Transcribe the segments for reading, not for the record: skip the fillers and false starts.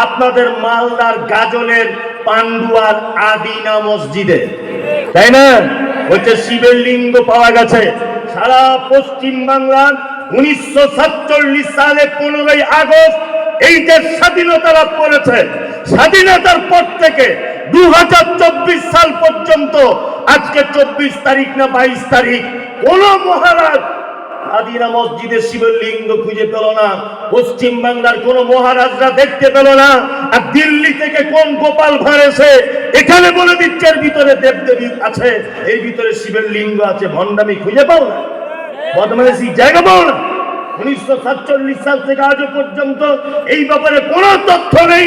আপনাদের মালদার গাজলের পান্ডুয়ার আদিনা মসজিদে, তাই না? হচ্ছে শিবের লিঙ্গ পাওয়া গেছে। সারা পশ্চিম বাংলার 1947 সালে 15ই আগস্ট এই যে স্বাধীনতা লাভ করেছে, স্বাধীনতার পর থেকে 2024 সাল পর্যন্ত, আজকে 24 তারিখ না 22 তারিখ, কোন মহারাজ আদিনা মসজিদের শিবের লিঙ্গ খুঁজে পেল না। পশ্চিম বাংলার কোন মহারাজরা দেখতে পেল না। আর দিল্লি থেকে কোন গোপাল ভাঁড় এসে এখানে বলে দিচ্ছে এর ভিতরে দেবদেবী আছে, এর ভিতরে শিবের লিঙ্গ আছে। ভণ্ডামি খুঁজে পাও না, বদমাইশি জায়গা পাও না। 1947 সাল থেকে আজও পর্যন্ত এই ব্যাপারে কোনো তথ্য নেই।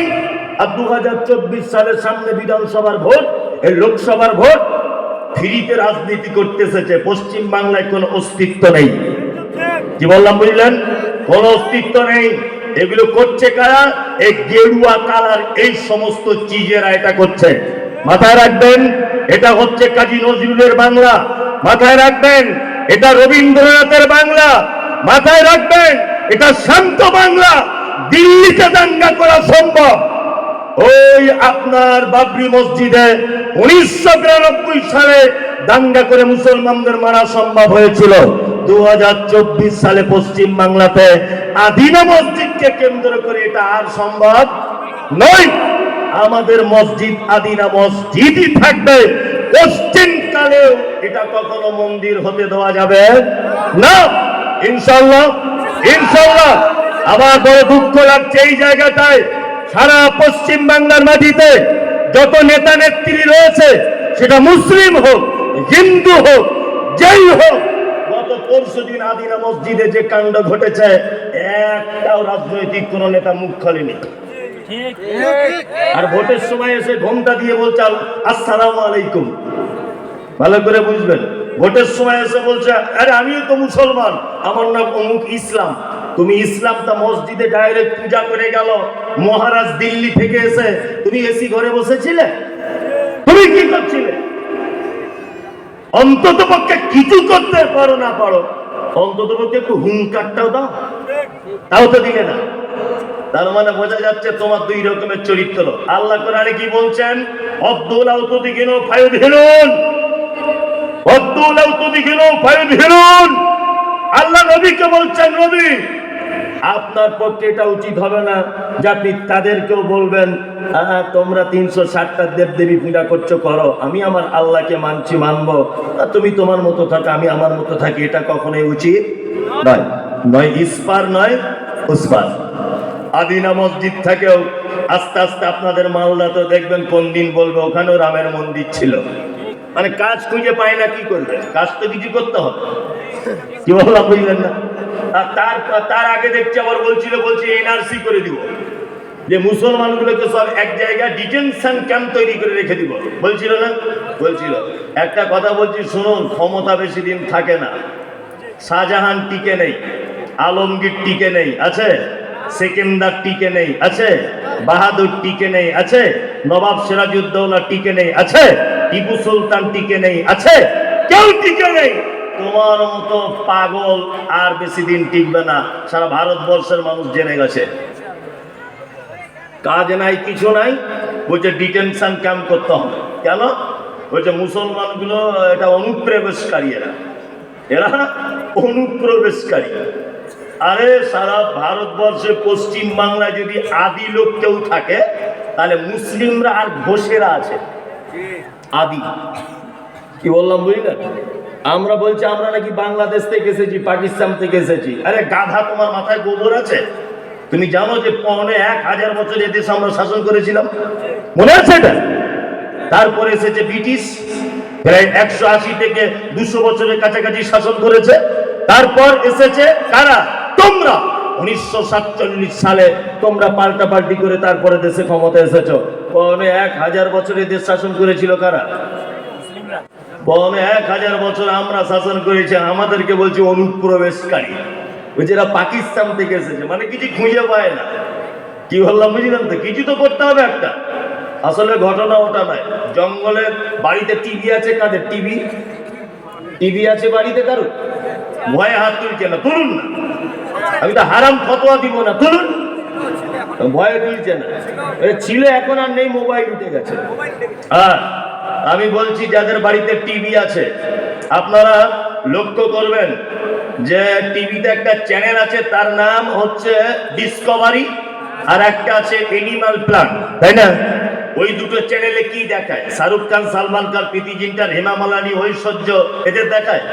আর 2024 সালের সামনে বিধানসভার ভোট, এই লোকসভার ভোট, ফ্রিতে রাজনীতি করতে এসেছে। পশ্চিম বাংলায় কোনো অস্তিত্ব নেই। কি বললাম বুঝলেন? কোন অস্তিত্ব নেই। এগুলো করছে কারা? এই গেরুয়া কালার এই সমস্ত চিজেরা এটা করছে। মাথায় রাখবেন, এটা হচ্ছে কাজী নজরুলের বাংলা। মাথায় রাখবেন, এটা রবীন্দ্রনাথের বাংলা। মাথায় রাখবেন, এটা শান্ত বাংলা। দিল্লিতে দাঙ্গা করা সম্ভব। ওই আপনার বাবরি মসজিদে 1992 সালে দাঙ্গা করে মুসলমানদের মারা সম্ভব হয়েছিল। 2024 সালে পশ্চিম বাংলাতে আদিনা মসজিদকে কেন্দ্র করে এটা আর সম্ভব নয়। আমাদের মসজিদ আদিনা মসজিদই থাকবে। পশ্চিম কালেও এটা কখনো মন্দির হতে দেওয়া যাবে না, ইনশাআল্লাহ। ইনশাআল্লাহ। আবার বড় দুঃখ লাগছে এই জায়গাটায়, সারা পশ্চিম বাংলার মাটিতে যত নেতা নেত্রী রয়েছে, সেটা মুসলিম হোক, হিন্দু হোক, যেই হোক, গত পরশুদিন আদিনা মসজিদে যে কাণ্ড ঘটেছে, একটাও রাজনৈতিক কোন নেতা মুখ খোলেনি। আর ভোটের সময় এসে ঘোমটা দিয়ে বলছে আসসালামু আলাইকুম। ভালো করে বুঝবেন, ভোটের সময় এসে বলছে আরে আমিও তো মুসলমান, আমার নাম অমুক ইসলাম। তুমি ইসলামটা মসজিদে ডাইরেক্ট পূজা করে গেল। মহারাজ দিল্লি থেকে এসে তুমি এসি ঘরে বসেছিলে? তুমি কি করছিলে? অন্তত পক্ষে কিছু করতে পারো না পারো, অন্তত পক্ষে একটু হুঙ্কারটাও দাও, তাও তো দিলে না। তার মানে বোঝা যাচ্ছে তোমার দুই রকমের চরিত্র। আল্লাহ কোরআনে কি বলছেন? অদ্দুলাউ তুদিকিনু ফায়ুদহিনুন, অদ্দুলাউ তুদিকিনু ফায়ুদহিনুন। আল্লাহ নবীকে বলছেন, নবী আপনার পক্ষে এটা উচিত হবে না যে আপনি তাদেরকেও বলবেন তোমরা 360টা দেবদেবী পূজা করছো, করো, আমি আমার আল্লাহকে মানছি, মানবো, তুমি তোমার মতো থাকো, আমি আমার মতো থাকি। এটা কখনোই উচিত নয়। নয় ইসপার, নয় উসপার। আদিনা মসজিদ থেকেও আস্তে আস্তে আপনাদের মালদা তো দেখবেন কোন দিন বলবে ওখানেও রামের মন্দির ছিল। মানে কাজ খুঁজে পায় না, কি করবে? কাজ তো কিছু করতে হবে। কি বললাম বুঝলেন না? তার আগে দেখছি আবার বলছে এনআরসি করে দিব, যে মুসলমানগুলোকে সব এক জায়গায় ডিটেনশন ক্যাম্প তৈরি করে রেখে দিব, বলছিল না? বলছিল। একটা কথা বলছি শুনুন, ক্ষমতা বেশি দিন থাকে না। শাহজাহান টিকে নেই, আলমগীর টিকে নেই, আছে? সেকেন্দার টিকে নেই, আছে? বাহাদুর টিকে নেই, আছে? নবাব সিরাজউদ্দৌলা টিকে নেই, আছে? টিপু সুলতান টিকে নেই, আছে? কেউ টিকে নেই। তোমার মতো পাগল আর বেশি দিন টিকবে না, সারা ভারতবর্ষের মানুষ জেনে গেছে। কাজ নাই, কিছু নাই, বলছে ডিটেনশন ক্যাম্প করতে হবে। কেন? বলছে মুসলমানগুলো এটা অনুপ্রবেশকারী, এরা অনুপ্রবেশকারী। আরে সারা ভারতবর্ষে পশ্চিম বাংলায় যদি আদি লোক কেউ থাকে, তাহলে মুসলিমরা আর ঘোষেরা আছে। আদি কি বললাম বুঝলেন? আমরা বলছি আমরা নাকি বাংলাদেশ থেকে এসেছি, পাকিস্তান থেকে এসেছি। আরে গাধা, তোমার মাথায় গোবর আছে? তুমি জানো যে 1000 বছর এদেশ আমরা শাসন করেছিলাম? মনে আছে এটা? তারপরে এসেছে ব্রিটিশ, প্রায় 180 থেকে 200 বছরের কাছাকাছি শাসন করেছে। তারপর এসেছে কারা? তোমরা। 1947 সালে তোমরা পাল্টাপাল্টি করে তারপরে দেশে ক্ষমতা এসেছো। 1000 বছরে দেশ শাসন করেছিল কারা? 1000 বছর আমরা শাসন করেছি, আমাদেরকে বলছি অনুপ্রবেশকারী। যারা পাকিস্তান থেকে এসেছে, মানে কিছু খুঁজে পায় না। কি বললাম বুঝলেন তো? কিছু তো করতে হবে একটা। আসলে ঘটনা ওটা নয়। জঙ্গলের বাড়িতে টিভি আছে কাদের? টিভি আছে বাড়িতে কারো? ভয়ে হাত তুলছে না, তুলুন না। আমি তো হারাম ফতোয়া দিব না, তুলুন। ভয়ে তুলছে না, ছিল এখন আর নেই, মোবাইল উঠে গেছে। হ্যাঁ, আমি বলছি যাদের বাড়িতে টিভি আছে আপনারা লক্ষ্য করবেন যে টিভিতে একটা চ্যানেল আছে, তার নাম হচ্ছে ডিসকভারি, আর একটা আছে এনিমাল প্ল্যান, তাই না? ওই দুটো চ্যানেলে কি দেখায়? শাহরুখ খান, সালমান খান, প্রীতি জিন্টা, হেমা মালানি, ঐশ্বর্য, এদের দেখায়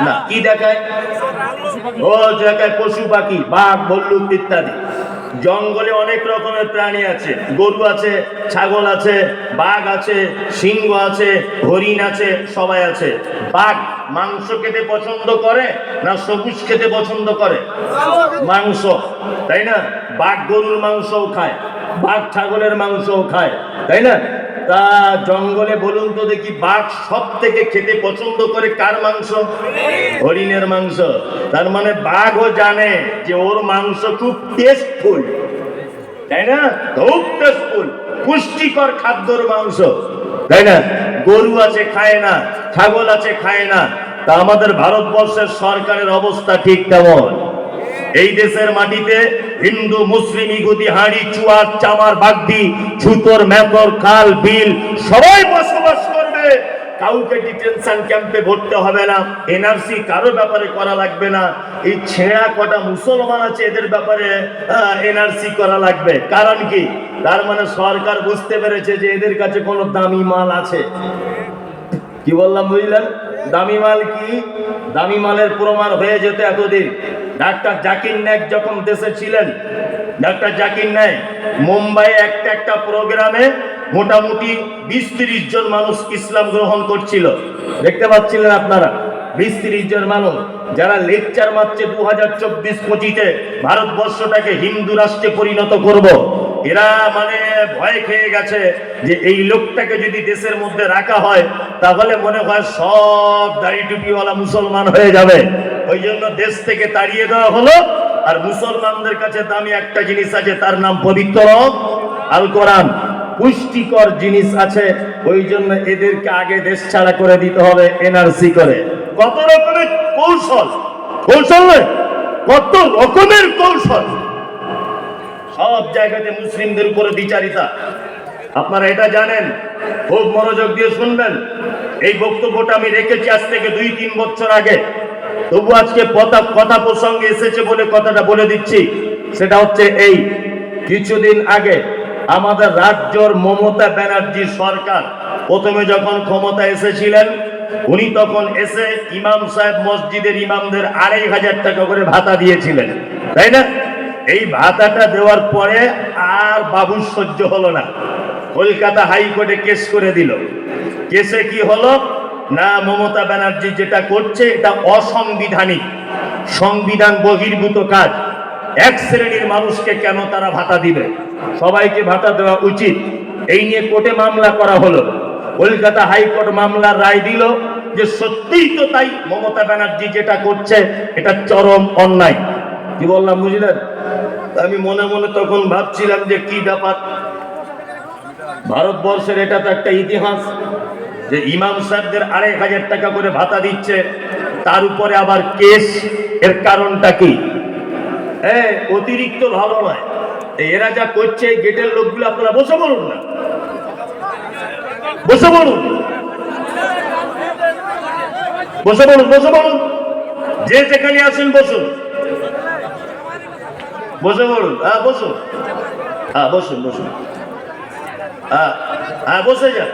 না। কি দেখায়? ও দেখায় পশু পাখি, বাঘ, ভাল্লুক ইত্যাদি। জঙ্গলে অনেক রকমের প্রাণী আছে, গরু আছে, ছাগল আছে, বাঘ আছে, সিংহ আছে, হরিণ আছে, সবাই আছে। বাঘ মাংস খেতে পছন্দ করে না সবুজ খেতে পছন্দ করে? মাংস, তাই না? বাঘ গরুর মাংসও খায়, বাঘ ছাগলের মাংসও খায়, তাই না? তা জঙ্গলে বলুন তো দেখি, বাঘ সব থেকে খেতে পছন্দ করে কার মাংস? হরিণের মাংস। তার মানে বাঘও জানে যে ওর মাংস খুব টেস্টফুল, তাই না? খুব টেস্টফুল, পুষ্টিকর খাদ্যর মাংস, তাই না? গরু আছে খায় না, ছাগল আছে খায় না। তা আমাদের ভারতবর্ষের সরকারের অবস্থা ঠিক কেমন? এই দেশের মাটিতে হিন্দু, মুসলিম, ইহুদি, হাঁড়ি, চুয়ার, চামার, বাগদি, ছুতর, মেতর, খাল, বিল সবাই বসবাস করবে। কাউকে ডিটেনশন ক্যাম্পে ভরতে হবে না, এনআরসি কারো ব্যাপারে করা লাগবে না। এই ছেঁড়া কটা মুসলমান আছে এদের ব্যাপারে এনআরসি করা লাগবে। কারণ কি? তার মানে সরকার বুঝতে পেরেছে যে এদের কাছে কোনো দামি মাল আছে। কি বললাম বুঝলেন? দামি মাল কি? দামি মালের প্রমাণ হয়ে যেত এতদিন। ডাক্তার জাকির নায়েক যখন দেশে ছিলেন, ডাক্তার জাকির নায়েক মুম্বাই একটা প্রোগ্রামে মোটামুটি 20-30 জন মানুষ ইসলাম গ্রহণ করছিল। দেখতে পাচ্ছিলেন আপনারা? 20-30 জন মানুষ যারা লেকচার মারছে 2024-25-এ ভারতবর্ষটাকে হিন্দু রাষ্ট্রে পরিণত করব। এরা মানে ভয় খেয়ে গেছে যে এই লোকটাকে যদি দেশের মধ্যে রাখা হয় তাহলে মনে হয় সব দাড়ি টুপিওয়ালা মুসলমান হয়ে যাবে। ওই জন্য দেশ থেকে তাড়িয়ে দেওয়া হলো। আর মুসলমানদের কাছে দামি একটা জিনিস আছে, তার নাম পবিত্র আল কোরআন, পুষ্টিকর জিনিস আছে। ওই জন্য এদেরকে আগে দেশ ছাড়া করে দিতে হবে এনআরসি করে। কত রকমের কৌশল, কৌশল নয়, কত রকমের কৌশল। সব জায়গাতে মুসলিমদের উপরে বিচারিতা। আপনারা এটা জানেন, খুব মনোযোগ দিয়ে শুনবেন। এই বক্তব্যটা আমি রেখেছি আজ থেকে 2-3 বছর আগে, তবু আজকে কথা প্রসঙ্গে এসেছে বলে কথাটা বলে দিচ্ছি। সেটা হচ্ছে এই কিছুদিন আগে আমাদের রাজ্যর মমতা ব্যানার্জি সরকার প্রথমে যখন ক্ষমতা এসেছিলেন, উনি তখন এসে ইমাম সাহেব মসজিদের ইমামদের 2500 টাকা করে ভাতা দিয়েছিলেন, তাই না? এই ভাতাটা দেওয়ার পরে আর বাবুর সহ্য হলো না, কলকাতা হাইকোর্টে কেস করে দিল। কেসে কি হলো না, মমতা ব্যানার্জি যেটা করছে এটা অসাংবিধানিক, সংবিধান বহির্ভূত কাজ। এক শ্রেণীর মানুষকে কেন তারা ভাতা দিবে? সবাইকে ভাতা দেওয়া উচিত। এই নিয়ে কোর্টে মামলা করা হলো। কলকাতা হাইকোর্ট মামলার রায় দিল যে সত্যিই তো তাই, মমতা ব্যানার্জি যেটা করছে এটা চরম অন্যায়। কি বললাম বুঝলেন? আমি মনে মনে তখন ভাবছিলাম যে কি ব্যাপার, ভারতবর্ষের এটা তো একটা ইতিহাস যে ইমাম সাহেবদের 2500 টাকা করে ভাতা দিচ্ছে, তার উপরে আবার কেস। এর কারণটা কি? অতিরিক্ত ভালো নয়। এরা যা করছে গেটের লোকগুলো, আপনারা বসে বলুন না, বসে বলুন, বসে বলুন, বসে বলুন, যে যেখানে আছেন বসুন, বসে বলুন। হ্যাঁ বসুন, হ্যাঁ বসুন, বসুন, হ্যাঁ বসে যান।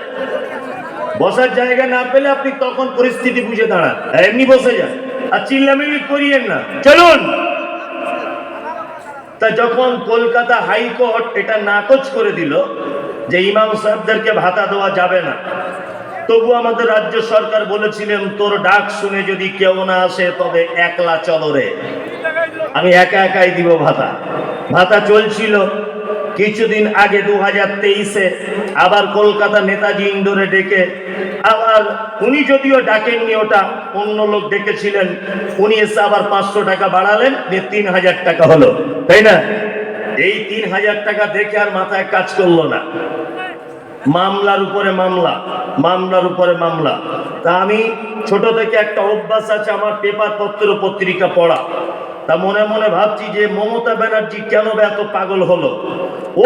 বসার জায়গা না পেলে আপনি তখন পরিস্থিতি বুঝে দাঁড়ান, এমনি বসে যান আর চিল্লামিল্লি করিয়েন না, চলুন। তা যখন কলকাতা হাইকোর্ট এটা নাকচ করে দিল যে ইমাম সাহেবদেরকে ভাতা দেওয়া যাবে না, তবু আমাদের রাজ্য সরকার বলেছিলেন তোর ডাক শুনে যদি কেউ না আসে তবে একলা চলো রে, আমি একা একাই দিব ভাতা। ভাতা চলছিল। কিছুদিন আগে 2023-এ আবার কলকাতা নেতাজি ইন্ডোরে ডেকে, আবার উনি যদিও ডাকেননি, ওটা অন্য লোক ডেকেছিলেন, উনি এসে আবার 500 টাকা বাড়ালেন, দিয়ে 3000 টাকা হলো, তাই না? এই 3000 টাকা দেখে আর মাথায় কাজ করলো না। মামলার উপরে মামলা, মামলার উপরে মামলা। তা আমি ছোট থেকে একটা অভ্যাস আছে আমার পেপার পত্র পত্রিকা পড়া। তা মনে মনে ভাবছি যে মমতা ব্যানার্জি কেন বা এত পাগল হলো,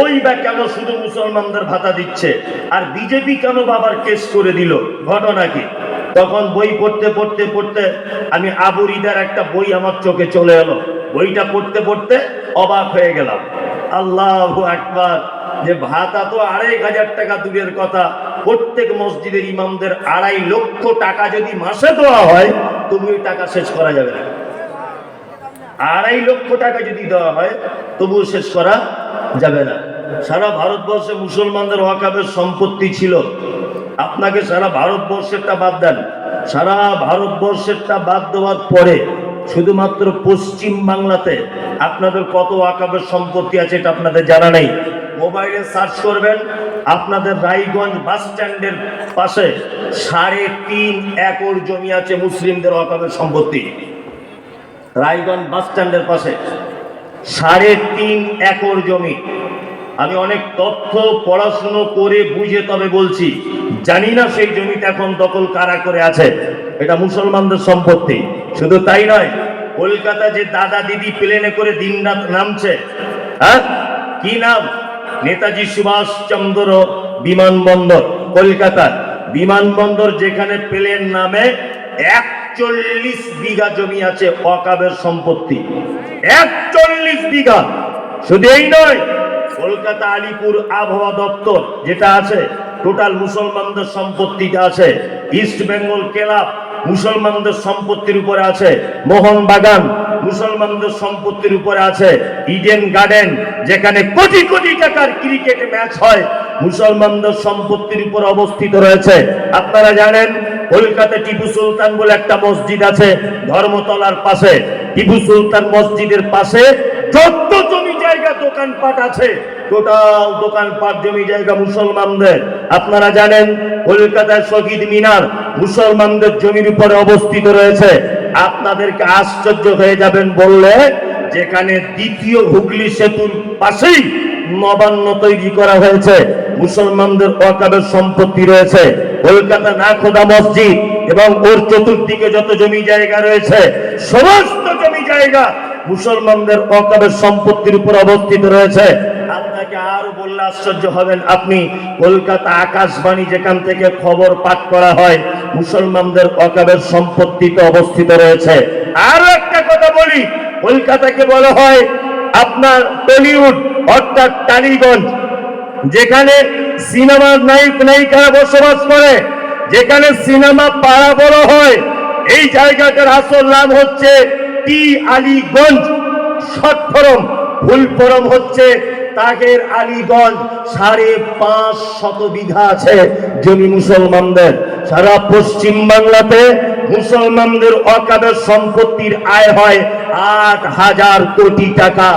ওই বা কেন শুধু মুসলমানদের ভাতা দিচ্ছে, আর বিজেপি কেন বাবার কেস করে দিল, ঘটনা কি? তখন বই পড়তে পড়তে পড়তে আমি আবু রিদার একটা বই আমার চোখে চলে এলো। বইটা পড়তে পড়তে অবাক হয়ে গেলাম। আল্লাহু আকবার! যে ভাতা তো ২,৫০০ টাকা দূরের কথা, প্রত্যেক মসজিদের ইমামদের ২.৫ লক্ষ টাকা যদি মাসে দেওয়া হয় তবু ওই টাকা শেষ করা যাবে না। ২.৫ লক্ষ টাকা যদি দেওয়া হয় তবুও শেষ করা যাবে না। সারা ভারতবর্ষে মুসলমানদের ওয়াকাফের সম্পত্তি ছিল। আপনাকে সারা ভারতবর্ষেরটা বাদ দেন, সারা ভারতবর্ষেরটা বাদ দেওয়ার পরে শুধুমাত্র পশ্চিম বাংলাতে আপনাদের কত ওয়াকাফের সম্পত্তি আছে এটা আপনাদের জানা নেই। মোবাইলে সার্চ করবেন, আপনাদের রায়গঞ্জ বাস স্ট্যান্ডের পাশে ৩.৫ একর জমি আছে মুসলিমদের ওয়াকাফের সম্পত্তি। রায়গঞ্জ বাস স্ট্যান্ডের পাশে ৩.৫ একর জমি। আমি অনেক তথ্য পড়াশুনো করে বুঝে তবে বলছি, জানি না সেই জমিটা এখন দখল কারা করে আছে। এটা মুসলমানদের সম্পত্তি। শুধু তাই নয়, কলকাতা যে দাদা দিদি প্লেনে করে দিনরাত নামছে, হ্যাঁ কি নাম? নেতাজি সুভাষচন্দ্র বিমানবন্দর, কলকাতার বিমানবন্দর, যেখানে প্লেন নামে ৪১ বিঘা জমি আছে ওয়াকাফের সম্পত্তি। ৪১ বিঘা। শুধু এই নয়, কলকাতা আলিপুর আবহাওয়া দপ্তর যেটা আছে, টোটাল মুসলমানদের সম্পত্তিটা আছে। ইস্ট বেঙ্গল ক্লাব মুসলমানদের সম্পত্তির উপরে আছে। মোহনবাগান মুসলমানদের সম্পত্তির উপরে আছে। ইডেন গার্ডেন যেখানে কোটি কোটি টাকার ক্রিকেট ম্যাচ হয় মুসলমানদের সম্পত্তির উপর অবস্থিত রয়েছে। আপনারা জানেন কলকাতা টিপু সুলতান বলে একটা মসজিদ আছে ধর্মতলার পাশে। টিপু সুলতান মসজিদের পাশে যত জমি জায়গা দোকানপাট আছে, টোটাল দোকানপাট জমি জায়গা মুসলমানদের। আপনারা জানেন কলকাতায় শহীদ মিনার মুসলমানদের জমির উপরে অবস্থিত রয়েছে। আপনাদেরকে আশ্চর্য হয়ে যাবেন বললে, যেখানে দ্বিতীয় হুগলি সেতুর পাশেই নবান্ন তৈরি করা হয়েছে, মুসলমানদের ওয়াকাফের সম্পত্তি রয়েছে। কলকাতা নাখোদা মসজিদ এবং ওর চতুর্দিকে যত জমি জায়গা রয়েছে সমস্ত জমি জায়গা মুসলমানদের ওয়াকাফের সম্পত্তির উপর অবস্থিত রয়েছে। আপনাকে আরো বললে আশ্চর্য হবেন, আপনি কলকাতা আকাশবাণী যেখান থেকে খবর পাঠ করা হয় মুসলমানদের ওয়াকাফের সম্পত্তিতে অবস্থিত রয়েছে। আরো একটা কথা বলি, কলকাতাকে বলা হয় আপনার টলিউড অর্থাৎ টালিগঞ্জ, যেখানে সিনেমার নায়ক নায়িকারা বসবাস করে, যেখানে সিনেমা পাড়া বড় হয়। এই জায়গাটার আসল নাম হচ্ছে টি আলীগঞ্জ, শর্ট ফরম, ফুল ফরম হচ্ছে তাগের আলীগঞ্জ। ৫৫০ বিঘা আছে জমি মুসলমানদের। সারা পশ্চিম বাংলাতে মুসলমানদের ওয়াকাফের সম্পত্তির আয় হয় ৮,০০০ কোটি টাকা।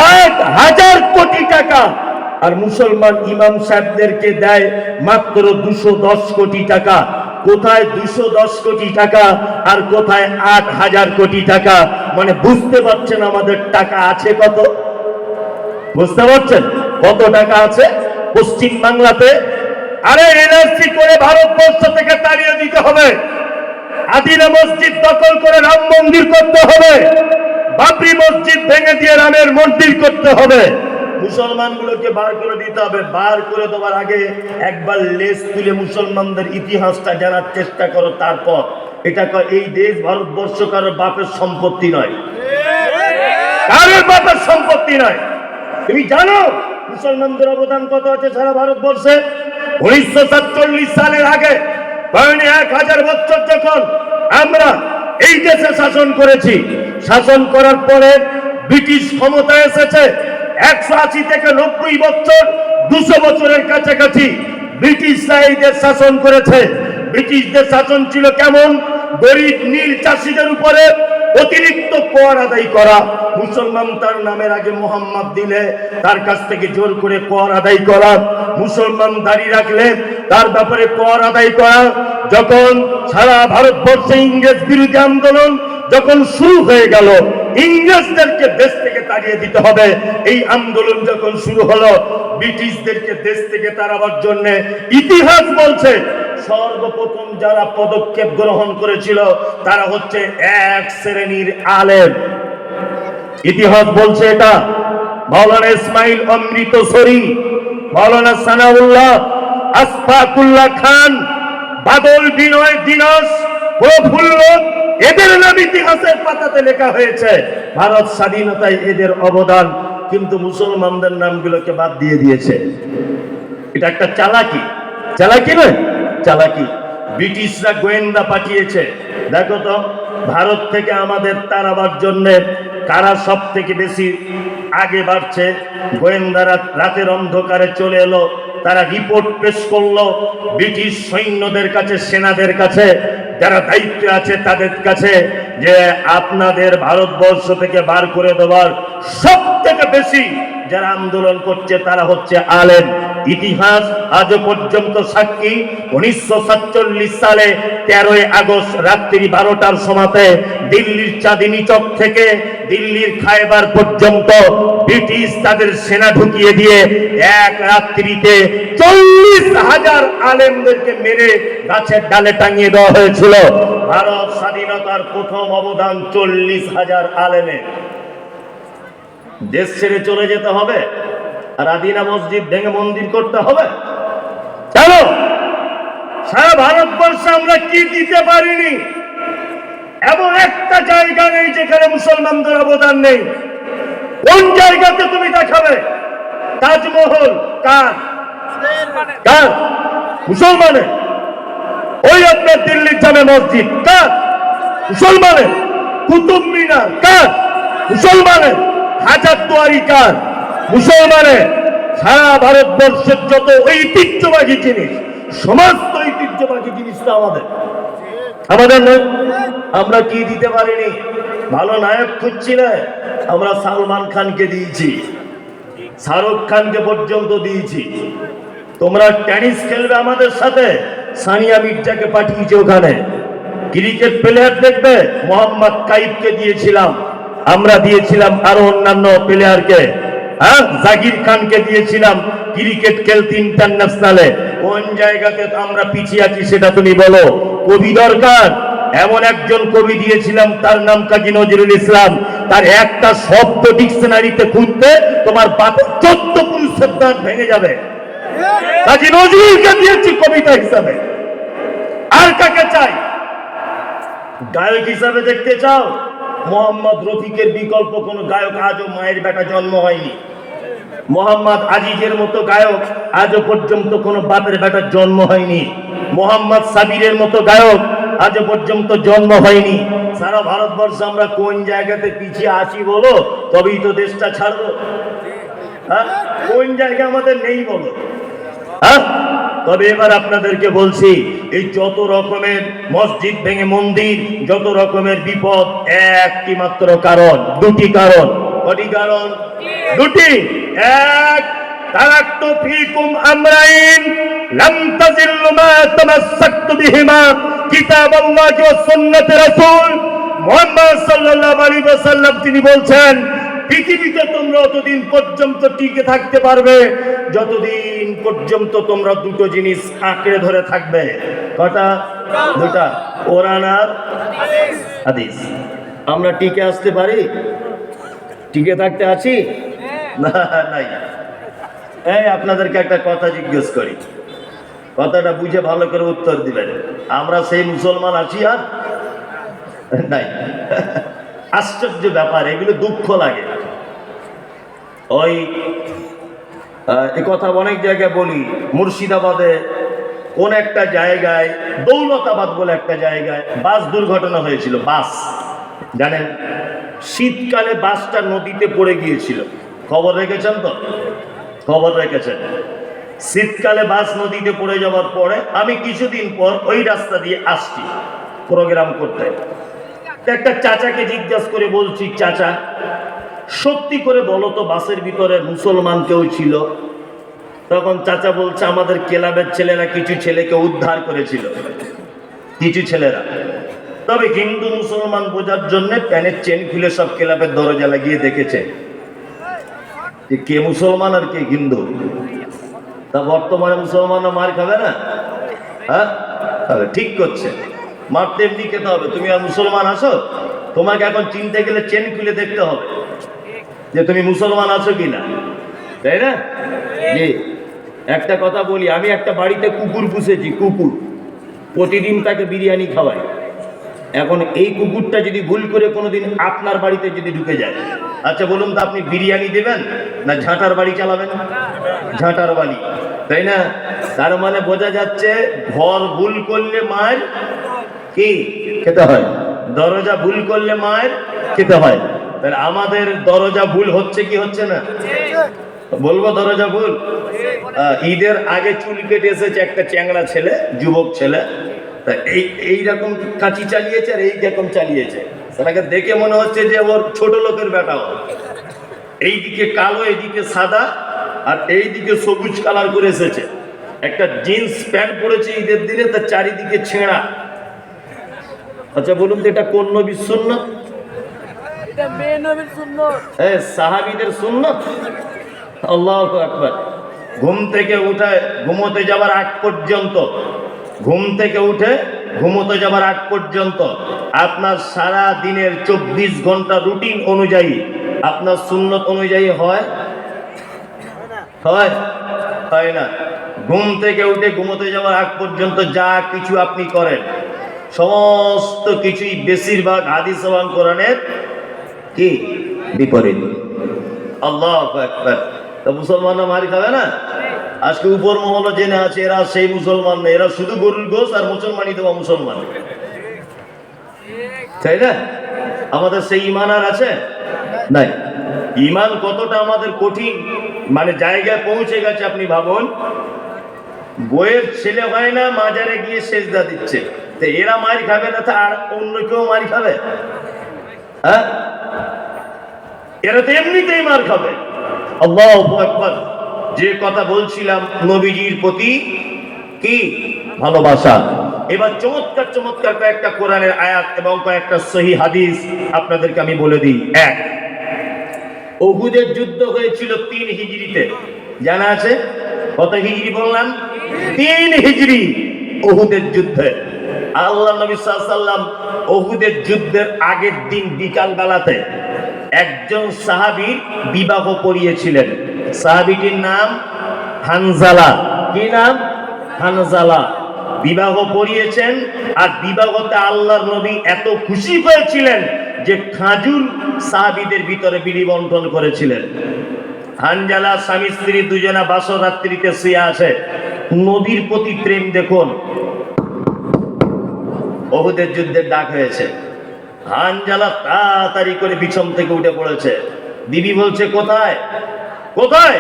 ৮,০০০ কোটি টাকা। আর মুসলমান ইমাম সাহেবদেরকে দেয় মাত্র ২১০ কোটি টাকা। কোথায় ২১০ কোটি টাকা আর কোথায় ৮,০০০ কোটি টাকা? মানে বুঝতে পারছেন আমাদের টাকা আছে কত? বুঝতে পারছেন কত টাকা আছে পশ্চিম বাংলাতে? আরে এনআরসি করে ভারতবর্ষ থেকে তাড়িয়ে দিতে হবে। আদিনা মসজিদ দখল করে রাম মন্দির করতে হবে। বাবরি মসজিদ ভেঙে দিয়ে রামের মন্দির করতে হবে। মুসলমানগুলোকে বার করে দিতে হবে। বার করে দেওয়ার আগে একবার লেজ তুলে মুসলমানদের ইতিহাসটা জানার চেষ্টা করো। তারপর এটা এই দেশ ভারতবর্ষ কারোর বাপের সম্পত্তি নয়, কারোর বাপের সম্পত্তি নয়। তুমি জানো মুসলমানদের অবদান কত আছে সারা ভারতবর্ষে? ১৯৪৭ সালের আগে ১,০০০ বছর যখন আমরা এই দেশে শাসন করেছি, শাসন করার পরে ব্রিটিশ ক্ষমতায় এসেছে ১৮০ থেকে ৯০ বছর, ২০০ বছরের কাছাকাছি ব্রিটিশরা এই দেশ শাসন করেছে। ব্রিটিশদের শাসন ছিল কেমন? গরিব নীল চাষিদের উপরে অতিরিক্ত কর আদায় করা। মুসলমান তার নামের আগে মোহাম্মদ দিলে তার কাছ থেকে জোর করে কর আদায় করা। মুসলমান দাড়ি রাখলে তার ব্যাপারে কর আদায় করা। যখন সারা ভারতবর্ষে ইংরেজ বিরোধী আন্দোলন যখন শুরু হয়ে গেল, ইংরেজদেরকে দেশ থেকে তাড়িয়ে দিতে হবে, এই আন্দোলন যখন শুরু হলো, ব্রিটিশদেরকে দেশ থেকে তাড়াবার জন্য ইতিহাস বলছে সর্বপ্রথম যারা পদক্ষেপ গ্রহণ করেছিল তারা হচ্ছে এক শ্রেণীর আলেম। ইতিহাস বলছে এটা। মাওলানা ইসমাইল অমৃতসরী, মাওলানা সানাউল্লাহ, আশফাকুল্লাহ খান, বাদল বিনয় দিনাস, প্রফুল্ল, এদের নাম ইতিহাসের পাতাতে লেখা হয়েছে। ভারত স্বাধীনতায় এদের অবদান, কিন্তু মুসলমানদের নামগুলোকে বাদ দিয়ে দিয়েছে। এটা একটা চালাকি, চালাকি নয়, চালাকি। ব্রিটিশরা গোয়েন্দা পাঠিয়েছে। দেখো তো ভারত থেকে আমাদের তাড়াবার জন্য কারা সব থেকে বেশি আগে বাড়ছে। গোয়েন্দারা রাতের অন্ধকারে চলে এলো, তারা রিপোর্ট পেশ করলো ব্রিটিশ সৈন্যদের কাছে, সেনাদের কাছে, যারা দায়িত্বে আছে তাদের কাছে, যে আপনাদের ভারতবর্ষ থেকে বার করে দেওয়ার সব থেকে বেশি যারা আন্দোলন করছে তারা হচ্ছে আলেম। ইতিহাস আজও পর্যন্ত সাক্ষী। 1947 সালে 13ই আগস্ট রাত্রি 12টার সময়তে দিল্লির চাঁদিনী চক থেকে দিল্লির খায়বার পর্যন্ত ব্রিটিশ তাদের সেনা ঢুকিয়ে দিয়ে এক রাত্রিতে 40,000 আলেমদেরকে মেরে গাছের ডালে টাঙিয়ে দেওয়া হয়েছিল। ভারত স্বাধীনতার প্রথম অবদান 40,000 আলেমের। দেশ ছেড়ে চলে যেতে হবে আর আদিনা মসজিদ ভেঙে মন্দির করতে হবে? চলো, সারা ভারতবর্ষে আমরা কি দিতে পারিনি? এমন একটা জায়গা নেই যেখানে মুসলমানদের অবদান নেই। কোন জায়গাতে তুমি দেখাবে? তাজমহল কার? কার? মুসলমানের। ওই আপনার দিল্লির জামে মসজিদ কার? মুসলমানের। কুতুব মিনার কার? মুসলমানের। হাজারদুয়ারি কার? মুসলমানের। সারা ভারতবর্ষের যত ঐতিহ্যবাহী জিনিস, সমস্ত ঐতিহ্যবাহী জিনিসটা আমাদের। আমাদের নয়। আমরা কি দিতে পারিনি? ভালো নায়ক খুঁজছিলে, আমরা সালমান খানকে দিয়েছি, শাহরুখ খানকে পর্যন্ত দিয়েছি। তোমরা টেনিস খেলবে আমাদের সাথে, সানিয়া মির্জাকে পাঠিয়েছে ওখানে। ক্রিকেট প্লেয়ার দেখবে, মোহাম্মদ কাইফকে দিয়েছিলাম, আমরা দিয়েছিলাম আরো অন্যান্য প্লেয়ারকে। হ্যাঁ, জাকির খানকে দিয়েছিলাম ক্রিকেট খেলতে ইন্টারন্যাশনালে। কোন জায়গাতে আমরা পিছিয়ে আছি সেটা তুমি বলো। কবি দরকার, এমন একজন কবি দিয়েছিলাম, তার নাম কাজী নজরুল ইসলাম। তার একটা শব্দ ডিকশনারিতে খুঁজতে তোমার বাপের 14 পুরুষের দাঁত ভেঙে যাবে। কাজী নজরুলকে দিয়েছি কবিতা হিসাবে। আর কাকে চাই? গায়ক হিসাবে দেখতে চাও? মোহাম্মদ রফিকের বিকল্প কোন গায়ক আজও মায়ের বেটা জন্ম হয়নি। মোহাম্মদ আজিজের মতো গায়ক আজও পর্যন্ত কোন বাপের বেটার জন্ম হয়নি। মোহাম্মদ সাবিরের মতো গায়ক আজও পর্যন্ত জন্ম হয়নি। সারা ভারতবর্ষ আমরা কোন জায়গাতে পিছিয়ে আছি বলো, তবেই তো দেশটা ছাড়বো। হ্যাঁ, কোন জায়গা আমাদের নেই বলো? হ্যাঁ, তবে এবার আপনাদেরকে বলছি, এই যত রকমের মসজিদ ভেঙে মন্দির, যত রকমের বিপদ, একটি মাত্র কারণ, দুটি কারণ। কটি কারণ? দুটি। এক, তারাক্তু ফীকুম আমরাইন লাম তাজিল্লু মা তামাসসাকতু বিহিমা কিতাবাল্লাহি ওয়া সুন্নাতে রাসূল। মুহাম্মদ সাল্লাল্লাহু আলাইহি ওয়াসাল্লাম তিনি বলছেন, পৃথিবীতে তোমরা ততদিন পর্যন্ত টিকে থাকতে পারবে যতদিন পর্যন্ত তোমরা দুটো জিনিস আঁকড়ে ধরে থাকবে। কটা? দুটা, কোরআন আর হাদিস। আমরা টিকে আসতে পারি? টিকে থাকতে আছি? না, নাই। এই আপনাদেরকে একটা কথা জিজ্ঞেস করি, কথাটা বুঝে ভালো করে উত্তর দিবেন। আমরা সেই মুসলমান আছি আর নাই? আশ্চর্য ব্যাপার, এগুলো দুঃখ লাগে। ওই কথা অনেক জায়গায় বলি। মুর্শিদাবাদে কোন একটা জায়গায়, দৌলতাবাদ বলে একটা জায়গায় বাস দুর্ঘটনা হয়েছিল। বাস, জানেন, শীতকালে বাসটা নদীতে পড়ে গিয়েছিল। খবর রেখেছেন তো? খবর রেখেছেন। শীতকালে বাস নদীতে পড়ে যাওয়ার পরে আমি কিছুদিন পর ওই রাস্তা দিয়ে আসছি প্রোগ্রাম করতে। একটা চাচাকে জিজ্ঞাসা করে বলছি, চাচা সত্যি করে বলো তো বাসের ভিতরে মুসলমান কেউ ছিল? তখন চাচা বলছে, আমাদের ক্লাবের ছেলেরা কিছু ছেলেকে উদ্ধার করেছিল, কিছু ছেলেরা। তবে হিন্দু মুসলমান বোঝার জন্য প্যানের চেন খুলে সব ক্লাবের দরজা লাগিয়ে দেখেছে যে কে মুসলমান আর কে হিন্দু। তা বর্তমানে মুসলমানরা মার খাবে না? হ্যাঁ, তাহলে ঠিক করছে, মারতে এমনি খেতে হবে। তুমি আর মুসলমান আছো, তোমাকে এখন চিনতে গেলে চেন খুলে দেখতে হবে যে তুমি মুসলমান আছো কিনা, তাই না? জি। একটা কথা বলি, আমি একটা বাড়িতে কুকুর পুষেছি, কুকুর, প্রতিদিন তাকে বিরিয়ানি খাওয়াই। এখন এই কুকুরটা যদি ভুল করে কোনোদিন আপনার বাড়িতে যদি ঢুকে যায়, আচ্ছা বলুন তো, আপনি বিরিয়ানি দেবেন না ঝাঁটার বাড়ি চালাবেন? ঝাঁটার বাড়ি, তাই না? তার মানে বোঝা যাচ্ছে ঘর ভুল করলে মায়ের কি খেতে হয়, দরজা ভুল করলে মায়ের খেতে হয়। তাহলে আমাদের দরজা ভুল হচ্ছে কি হচ্ছে না? বলবো দরজা ভুল। ঈদের আগে চুল কেটে এসেছে একটা চ্যাংড়া ছেলে, যুবক ছেলে, তা এইরকম কাঁচি চালিয়েছে আর এইরকম চালিয়েছে। তাকে দেখে মনে হচ্ছে যে ওর ছোট লোকের বেটা হয়। এইদিকে কালো, এইদিকে সাদা, আর এইদিকে সবুজ কালার করে এসেছে। একটা জিন্স প্যান্ট পরেছে ঈদের দিনে, তার চারিদিকে ছেঁড়া। আচ্ছা বলুন তো, এটা কোন নবীর সুন্নাত? এটা মেয়ে নবীর সুন্নাত। সাহাবীদের সুন্নাত। আল্লাহু আকবার। ঘুম থেকে উঠে ঘুমোতে যাবার আগ পর্যন্ত, ঘুম থেকে উঠে ঘুমোতে যাবার আগ পর্যন্ত আপনার সারা দিনের 24 ঘন্টা রুটিন অনুযায়ী আপনার সুন্নত অনুযায়ী হয়? হয়? হয় না। ঘুম থেকে উঠে ঘুমোতে যাওয়ার আগ পর্যন্ত যা কিছু আপনি করেন, সমস্ত কিছুই বেশিরভাগ হাদিস এবং কোরআনের কি বিপরীত। আল্লাহু আকবার। তো মুসলমানরা মারি খাবে না? আজকে উপর মহল জেনে আছে এরা সেই মুসলমান না, এরা শুধু গরুর গোশ আর মুসলমানই দেওয়া মুসলমান, তাই না? আমাদের সেই ইমান আর আছে নাই। ইমান কতটা আমাদের কঠিন মানে জায়গায় পৌঁছে গেছে, আপনি ভাবুন। বইয়ের ছেলে হয় না, মাজারে গিয়ে সেজদা দিচ্ছে, তো এরা মার খাবে না, আর অন্য কেউ মার খাবে? হ্যাঁ, এরা তো এমনিতেই মার খাবে। আল্লাহু আকবার। যে কথা বলছিলাম, নবীজির প্রতি কি ভালোবাসা। এবার চমৎকার চমৎকার কয়েকটা কোরআনের আয়াত এবং কয়েকটা সহিহ হাদিস আপনাদেরকে আমি বলে দিই। এক, উহুদের যুদ্ধ হয়েছিল 3 হিজরিতে, জানা আছে? কত হিজরি বললাম? 3 হিজরি উহুদের যুদ্ধে। আল্লাহ নবী সাল্লাল্লাহু আলাইহি ওয়াসাল্লাম উহুদের যুদ্ধের আগের দিন বিকাল বেলাতে একজন সাহাবীর বিবাহ পড়িয়েছিলেন। সাহাবীটির নাম হানজালা। কি নাম? হানজালা। বিবাহ পড়িয়েছেন, আর বিবাহতে আল্লাহর নবী এত খুশি হয়েছিলেন যে খাজুর সাহাবীদের ভিতরে বিলি বন্টন করেছিলেন। হানজালা স্বামী স্ত্রী দুজনা বাসর রাত্রিতে শুয়ে আছে। নবীর প্রতি প্রেম দেখুন। উহুদের যুদ্ধের ডাক হয়েছে, হানজালা তাড়াতাড়ি করে বিছন থেকে উঠে পড়েছে। বিবি বলছে, কোথায় কোথায়?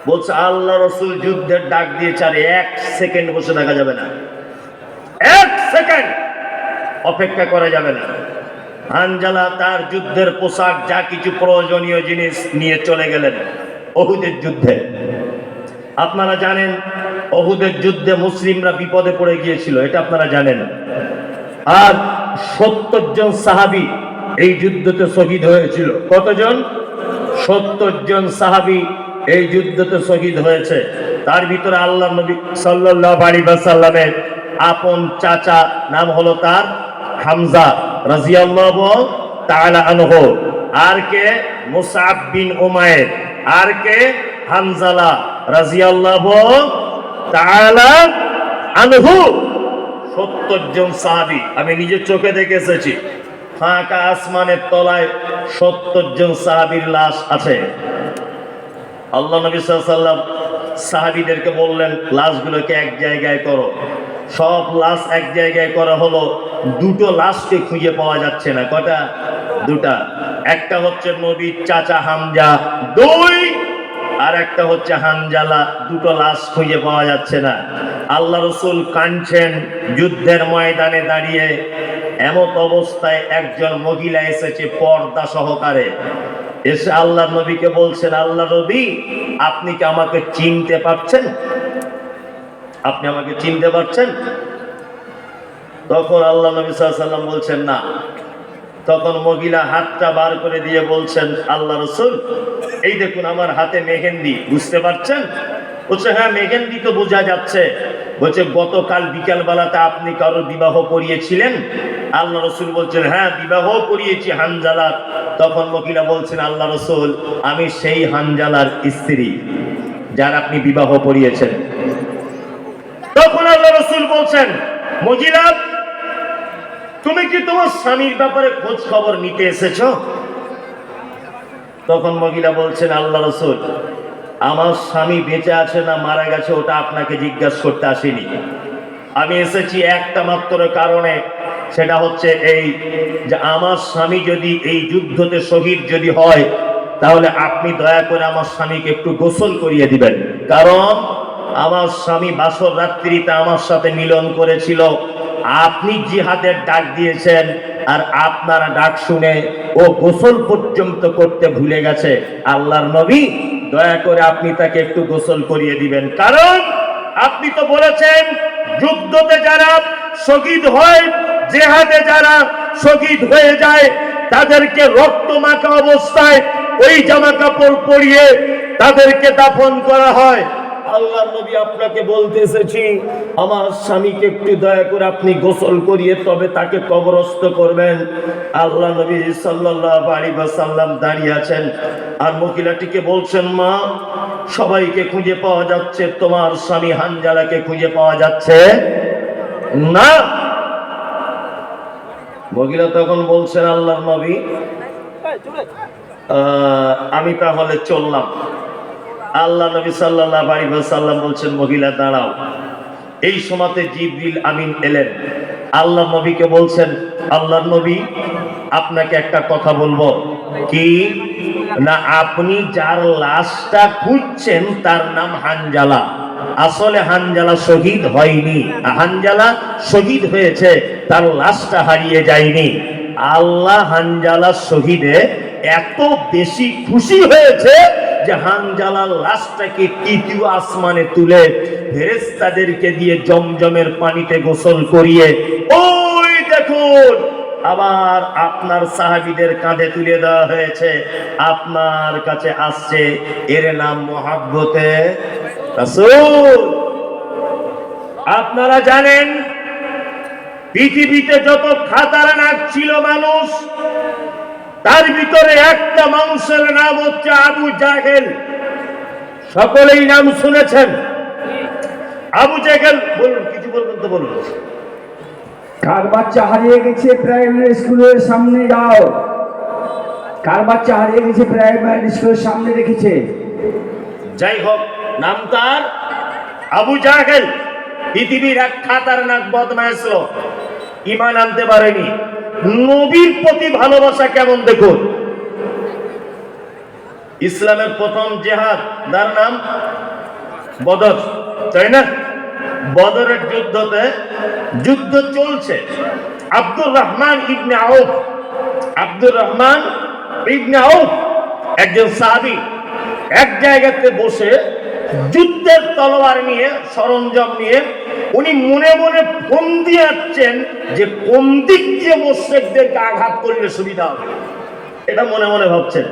বলছে, আল্লাহ রাসূল যুদ্ধের ডাক দিয়েছে, আর 1 সেকেন্ড বসে থাকা যাবে না, 1 সেকেন্ড অপেক্ষা করা যাবে না। হানজালা তার যুদ্ধের পোশাক, যা কিছু প্রয়োজনীয় জিনিস নিয়ে চলে গেলেন উহুদের যুদ্ধে। আপনারা জানেন উহুদের যুদ্ধে মুসলিমরা বিপদে পড়ে গিয়েছিল, এটা আপনারা জানেন। আর 70 জন সাহাবী এই যুদ্ধতে শহীদ হয়েছিল। কতজন? 70 জন সাহাবী এই যুদ্ধতে শহীদ হয়েছে। তার ভিতরে আল্লাহর নবী সাল্লাল্লাহু আলাইহি ওয়াসাল্লামের আপন চাচা, নাম হলো তার হামজা রাদিয়াল্লাহু তাআলা আনহু। আর কে? মুসআব বিন উমাইর। আর কে? হানজালা রাদিয়াল্লাহু তাআলা আনহু। 70 জন সাহাবী, আমি নিজের চোখে দেখে এসেছি। ফাঁকা আসমানের তলায় 70 জন সাহাবীর লাশ আছে। আল্লাহ নবী সাল্লাল্লাহু আলাইহি ওয়াসাল্লাম সাহাবীদেরকে বললেন, লাশগুলোকে এক জায়গায় করো। সব লাশ এক জায়গায় করা হলো, 2টো লাশকে খুঁজে পাওয়া যাচ্ছে না। কটা? 2টা। একটা হচ্ছে নবীর চাচা হামজা, 2, আর একটা হচ্ছে হানজালা। 2টো লাশ খুঁজে পাওয়া যাচ্ছে না। আল্লাহ রাসূল কাঁদছেন যুদ্ধের ময়দানে দাঁড়িয়ে। এমত অবস্থায় একজন মহিলা এসেছে পর্দা সহকারে, এসে আল্লাহ নবীকে বলছেন, আল্লাহ নবী, আপনি কি আমাকে চিনতে পারছেন? আপনি আমাকে চিনতে পারছেন? তখন আল্লাহ নবী সাল্লাল্লাহু আলাইহি ওয়াসাল্লাম বলছেন, না। তখন মহিলা হাতটা বার করে দিয়ে বলছেন, আল্লাহ রাসূল, এই দেখুন আমার হাতে মেহেন্দি, বুঝতে পারছেন? বলছে, হ্যাঁ মেহেন্দি তো বোঝা যাচ্ছে। বলছে গতকাল বিকাল বেলাতে আপনি কারো বিবাহ করিয়েছিলেন? আল্লাহ রসুল বলছেন হ্যাঁ বিবাহ করিয়েছি হানজালার। তখন মহিলা বলছেন আল্লাহ রসুল আমি সেই হানজালার স্ত্রী যার আপনি বিবাহ করিয়েছেন। তখন আল্লাহ রসুল বলছেন মহিলা তুমি কি তোমার স্বামীর ব্যাপারে খোঁজ খবর নিতে এসেছো? তখন মহিলা বলছেন আল্লাহ রসুল আমার স্বামী বেঁচে আছে না মারা গেছে ওটা আপনাকে জিজ্ঞাসা করতে আসিনি। আমি এসেছি একটা মাত্র কারণে, সেটা হচ্ছে এই যে আমার স্বামী যদি এই যুদ্ধতে শহীদ যদি হয় তাহলে আপনি দয়া করে আমার স্বামীকে একটু গোসল করিয়ে দিবেন, কারণ আমার স্বামী বাসর রাত্রিতে আমার সাথে মিলন করেছিল। আপনি জিহাদের ডাক দিয়েছেন আর আপনারা ডাক শুনে ও গোসল পর্যন্ত করতে ভুলে গেছে। আল্লাহর নবী দয়া করে আপনি তাকে একটু গোসল করিয়ে দিবেন, কারণ আপনি তো বলেছেন যুদ্ধতে যারা শহীদ হয় জিহাদে যারা শহীদ হয়ে যায় তাদেরকে রক্ত মাখা অবস্থায় ওই জামা কাপড় পরিয়ে তাদেরকে দাফন করা হয়। আল্লাহ নবী আপনাকে বলতে এসেছি আমার স্বামীকে একটু দয়া করে আপনি গোসল করিয়ে তবে তাকে কবরস্থ করবেন। আল্লাহ নবী সাল্লাল্লাহু আলাইহি ওয়াসাল্লাম দাঁড়িয়ে আছেন আর মহিলাটিকে বলছেন মা সবাইকে খুঁজে পাওয়া যাচ্ছে, তোমার স্বামী হানজালাকে খুঁজে পাওয়া যাচ্ছে না। মহিলা তখন বলছেন আল্লাহর নবী আমি তাহলে চললাম। আল্লাহ নবী সাল্লাল্লাহু আলাইহি ওয়াসাল্লাম বলছেন মহিলা দাঁড়াও। এই সময়তে জিবরিল আমিন এলেন, আল্লাহ নবীকে বলছেন আল্লাহর নবী আপনাকে একটা কথা বলবো। কি না, আপনি যার লাশটা খুঁজছেন তার নাম হানজালা। আসলে হানজালা শহীদ হয়নি, হানজালা শহীদ হয়েছে, তার লাশটা হারিয়ে যায়নি। আল্লাহ হানজালা শহীদে এত বেশি খুশি হয়েছে যে হানজালার লাশটাকে তৃতীয় আসমানে তুলে ফেরেশতাদেরকে দিয়ে জমজমের পানিতে গোসল করিয়ে ওই দেখুন আবার আপনার সাহাবীদের কাঁধে তুলে দেওয়া হয়েছে, আপনার কাছে আসছে। এর নাম মহাব্বতে রাসূল। আপনারা জানেন পৃথিবীতে যত খাতারনাক ছিল মানুষ, তার ভিতরে একটা মানুষের নাম হচ্ছে আবু জাহেল। সকলেই নাম শুনেছেন আবু জাহেল। বলুন কিছু বলবেন তো বলুন। কার বাচ্চা হারিয়ে গেছে প্রাইমারি স্কুলের সামনে যাও। কার বাচ্চা হারিয়ে গেছে প্রাইমারি স্কুলের সামনে রেখেছে। যাই হোক নাম তার আবু জাহেল। পৃথিবীর এক খাতারনাক বদমাইশ লোক, ঈমান আনতে পারেনি। নবীর প্রতি ভালোবাসা কেমন দেখুন। ইসলামের প্রথম জিহাদ তার নাম বদর, তাই না? বদরের যুদ্ধতে যুদ্ধ চলছে। আব্দুর রহমান ইবনে আউফ, আব্দুর রহমান ইবনে আউফ একজন সাহাবী এক জায়গাতে বসে যুদ্ধের তলোয়ার নিয়ে সরঞ্জাম নিয়ে উনি মনে মনে ফোন দিয়ে আসছেন যে কোন দিক দিয়ে মুশরিকদেরকে আঘাত করলে সুবিধা হবে, এটা মনে মনে ভাবছেন।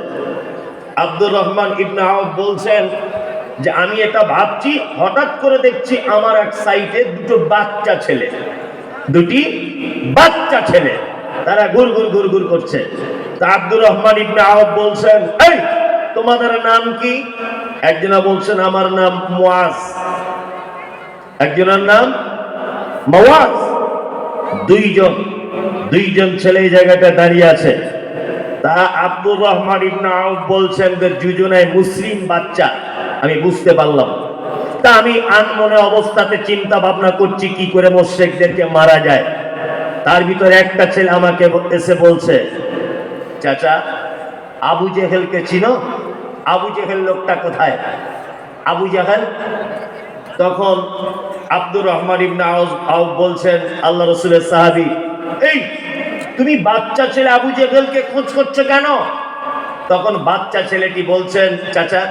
আব্দুর রহমান ইবনে আউফ বলছেন যে আমি এটা ভাবছি, হঠাৎ করে দেখছি আমার এক সাইডে দুটি বাচ্চা ছেলে তারা গুড় করছে। তা আব্দুর রহমান ইবনে আউফ বলছেন এই তোমাদের নাম কি? একজনা বলছেন আমার নাম মুআজ, একজনের নাম মুআজ। দুইজন ছেলে এই জায়গাটা দাঁড়িয়ে আছে। তা আব্দুর রহমান ইবনে আউফ বলছেন যে দুজনে মুসলিম বাচ্চা আমি বুঝতে পারলাম। তা আমি আনমনে অবস্থাতে চিন্তা ভাবনা করছি কি করে মুশরিকদেরকে মারা যায়। তার ভিতরে একটা ছেলে আমাকে এসে বলছে চাচা আবু জেহেলকে চিনো? আবু জেহেল লোকটা কোথায়? আবু জেহেল। তখন আব্দুর রহমান ইবনে আউফ বলছেন আল্লাহ রাসূলের সাহাবী এই তুমি বাচ্চা ছেলে আবু জেহেলকে খোঁজ করছো কেন? তখন বাচ্চা ছেলেটি বলছেন চাচা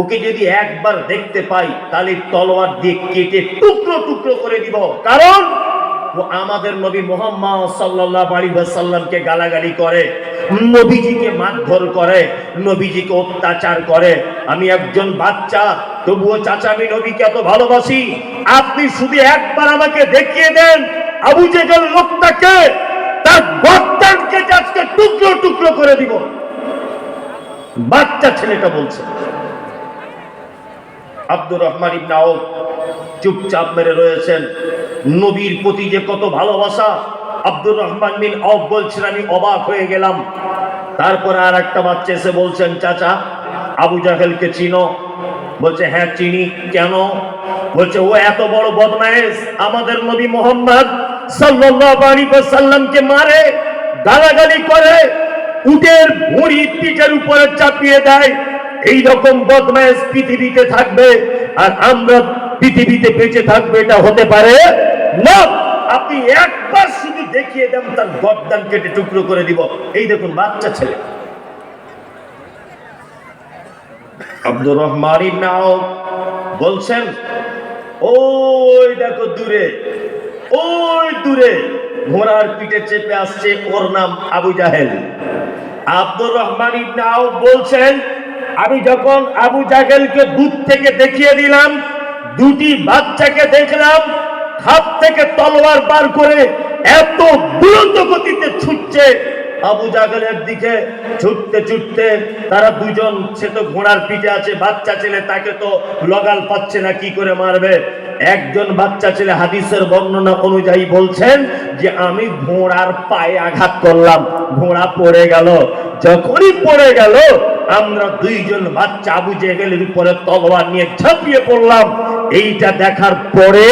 ওকে যদি একবার দেখতে পাই তাহলে তলোয়ার দিয়ে কেটে টুকরো টুকরো করে দিব, কারণ ও আমাদের নবী মুহাম্মদ সাল্লাল্লাহু আলাইহি ওয়াসাল্লামকে গালাগালি করে, নবীজিকে মারধর করে, নবীজিকে অত্যাচার করে। আমি একজন বাচ্চা, তবুও চাচা আমি নবীকে এত ভালোবাসি, আপনি শুধু একবার আমাকে দেখিয়ে দেন আবু জেহেল লোকটাকে, তার গর্দানকে আজকে টুকরো টুকরো করে দিব। বাচ্চা ছেলেটা বলছে। আব্দুর রহমান ইবনে আউফ চুপচাপ মেরে রয়েছেন। নবীর প্রতি যে কত ভালোবাসা। আব্দুর রহমান বিন আউফ বলছেন আমি অবাক হয়ে গেলাম। তারপরে আর একটা বাচ্চা এসে বলছেন চাচা আবু জাহেলকে চিনো? বলছে হ্যাঁ চিনি। কেন? বলছে ও এত বড় বদমাইশ, আমাদের নবী মুহাম্মদ সাল্লাল্লাহু আলাইহি ওয়াসাল্লামকে মারে, গালাগালি করে, উটের ভুঁড়ি পিঠের উপরে চাপিয়ে দেয়। এই রকম বদমাইশ পৃথিবীতে থাকবে আর আমরা পৃথিবীতে বেঁচে থাকবে, এটা হতে পারে না। আপনি একবার শুধু দেখিয়ে দেন তার গর্দান কেটে টুকরো করে দিব। এই দেখুন বাচ্চা ছেলে। আব্দুর রহমান ইবনে আউফ বলছেন ওই দেখো দূরে, ওই দূরে ঘোড়ার পিঠে চেপে আসছে, ওর নাম আবু জাহেল। আব্দুর রহমান ইবনে আউফ বলছেন আমি যখন আবু জাহেলকে দূর থেকে দেখিয়ে দিলাম, দুটি বাচ্চাকে দেখলাম হাত থেকে তলোয়ার বার করে এত দ্রুত গতিতে ছুটছে আবু জাহেলের দিকে। ছুটতে ছুটতে তারা দুজন, সে তো ঘোড়ার পিঠে আছে, বাচ্চা ছেলে তাকে তো লগাল পাচ্ছে না, কি করে মারবে। একজন বাচ্চা ছেলে হাদিসের বর্ণনা অনুযায়ী বলছেন যে আমি ঘোড়ার পায়ে আঘাত করলাম, ঘোড়া পড়ে গেল। যখনই পড়ে গেল আমরা দুইজন বাচ্চা আবু জেহেলের উপরে তলোয়ার নিয়ে ঝাঁপিয়ে পড়লাম। এইটা দেখার পরে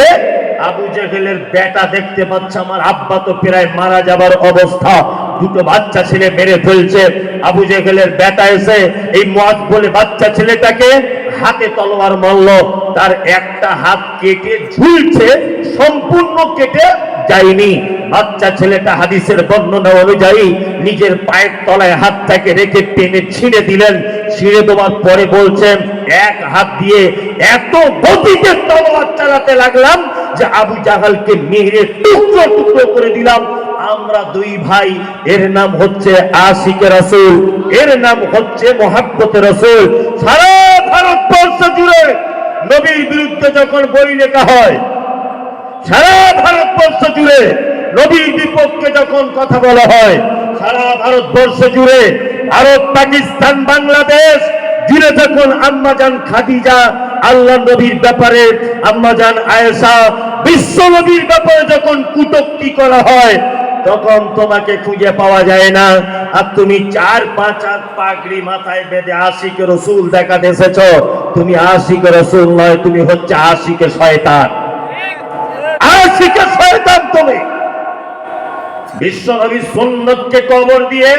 আবু জেহেলের বেটা দেখতে পাচ্ছে আমার আব্বা তো প্রায় মারা যাবার অবস্থা, দুটো বাচ্চা ছেলে মেরে ফেলছে। আবু জেহেলের বেটা এসে এই মুআদ বলে বাচ্চা ছেলেটাকে হাতে তলোয়ার মারলো। তার একটা হাত কেটে ঝুলছে, সম্পূর্ণ কেটে যায়নি। বাচ্চা ছেলেটা হাদিসের বর্ণনা অনুযায়ী নিজের পায়ের তলায় হাতটাকে রেখে টেনে ছিঁড়ে দিলেন। ছিঁড়ে দেওয়ার পরে বলছেন এক হাত দিয়ে এত গতিতে তলোয়ার চালাতে লাগলাম যে আবু জাহেলকে মেরে টুকরো টুকরো করে দিলাম। আমরা দুই ভাই, এর নাম হচ্ছে আশিকে রাসূল, এর নাম হচ্ছে মুহাব্বতে রাসূল। সারা ভারতবর্ষ জুড়ে নবীর বিরুদ্ধে যখন বই লেখা হয়, সারা ভারতবর্ষ জুড়ে নবীর বিপক্ষে যখন কথা বলা হয়, সারা ভারতবর্ষ জুড়ে, ভারত পাকিস্তান বাংলাদেশ জুড়ে যখন আম্মাজান খাদিজা আল্লাহ নবীর ব্যাপারে, আম্মাজান আয়েশা বিশ্ব নবীর ব্যাপারে যখন কটূক্তি করা হয়, তখন তোমাকে খুঁজে পাওয়া যায় না। আর তুমি 4-5 হাত পাগড়ি মাথায় বেঁধে আশিকে রসুল দেখাতে এসেছো। তুমি আশিকে রসুল নয়, তুমি হচ্ছে আশিকে শয়তান। আশিকে শয়তান তুমি। বিশ্ব নবীর সুন্নতকে কবর দিয়ে,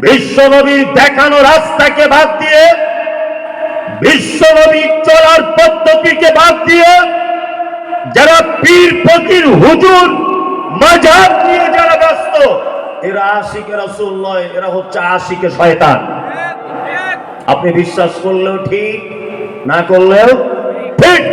বিশ্ব নবীর দেখানো রাস্তাকে বাদ দিয়ে, বিশ্ব নবীর চলার পদ্ধতিকে বাদ দিয়ে যারা পীর ফকির হুজুর মাযহাব নিয়ে যারা ব্যস্ত, এরা আশিকে রাসূল নয়, এরা হচ্ছে আশিকে শয়তান। আপনি বিশ্বাস করলেও ঠিক, না করলেও ঠিক।